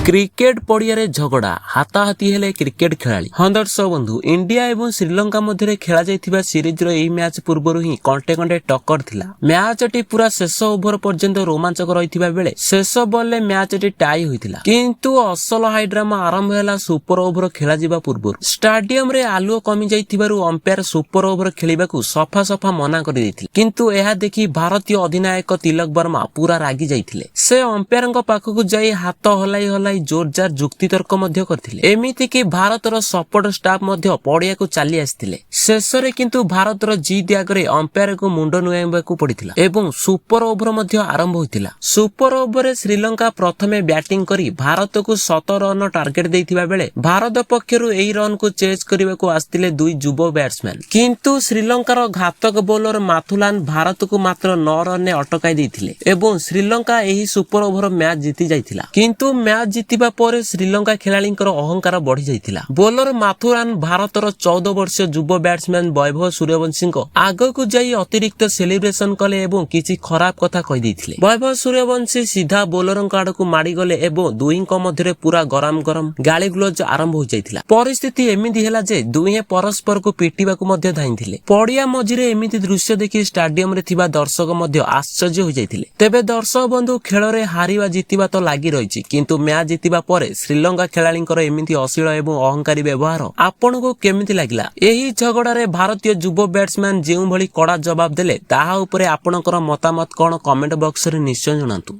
Cricket पड़िया झगड़ा हाथाहाथी हेले क्रिकेट खेलाड़ी। हाँ दर्शक बंधु, इंडिया एवं श्रीलंका मध्य खेला जाइथिबा सीरीज रो एही मैच पूर्वरु ही कंटे कंटे टक्कर थिला। मैचटी पूरा शेष ओभर पर्यंत रोमांचक रहिथिबा बेले शेष बॉल रे मैचटी टाई होइथिला। किंतु असल हाई ड्रामा आरंभ हैला सुपर ओभर खेला जिबा पूर्वरु। स्टेडियम रे आलुओ कमी जाइथिबारु अंपायर सुपर ओभर खेलिबाकू सफा सफा मना करि दैथिले। किंतु एहा देखि भारतीय अधिनायक तिलक वर्मा पूरा रागी जाइथिले। से अंपायरଙ୍କ पाखकू जाई हाथ हलाई हलाई जोरदार जुक्ति तर्क मध्य करथिले। एमिति कि भारतर सपोर्ट स्टाफ मध्य पड़िया को चली आसिथिले। शेषरे किंतु भारतर जीत आगरे अंपायर को मुंड नुआइबाकू पड़िथिला एवं सुपर ओभर मध्य आरंभ होइथिला। सुपर ओभर श्रीलंका प्रथमे बैटिंग करी भारत को 17 रन टार्गेट देइथिबा बेले भारत पक्षरु एही रन को चेज करिबाकू आस्थिले दुई युवा बैट्समैन। किंतु श्रीलंकार घातक बॉलर माथुलान भारत को मात्र 9 रन ने अटकाई देइथिले एवं श्रीलंका एही सुपर ओभर मैच जीति जाइथिला। किंतु मैच जीतिबा परे श्रीलंका खेलाड़ींकर अहंकार बढ़ी जाइथिला। बॉलर माथुरान भारतर 14 वर्षीय युवा बैट्समैन वैभव सूर्यवंशी आगकू जाई अतिरिक्त सेलिब्रेशन कले एवं किछि खराब कथा कहि दैथिले। वैभव सूर्यवंशी सीधा बॉलरଙ୍କ आडकू माडी गले एवं दुईଙ୍କ मध्यरे पूरा गरम गरम गाली गुलज आरंभ हो जाइथिला। परिस्थिति एमिति हैला जे दुहे परस्पर को पिटिबाकू मध्य धाइथिले। पड़िया मझिरे एमिति दृश्य देखि स्टेडियम रे थिबा दर्शक मध्य आश्चर्य हो जाइथिले। तेबे दर्शक बंधु खेल रे हारिबा जितिबा तो लागि रहिछि, किंतु मैच जितिबा परे श्रीलंका खेलाड़ींकर एमिति अश्लील एवं अहंकारी व्यवहार आपनको केमिति लागिला? एही झगड़ा रे भारतीय युवा बैट्समैन जेउ भली कड़ा जवाब देले ताहा उपरे आपनकर मतामत कोन कमेंट बॉक्स रे निश्चय जणांतु।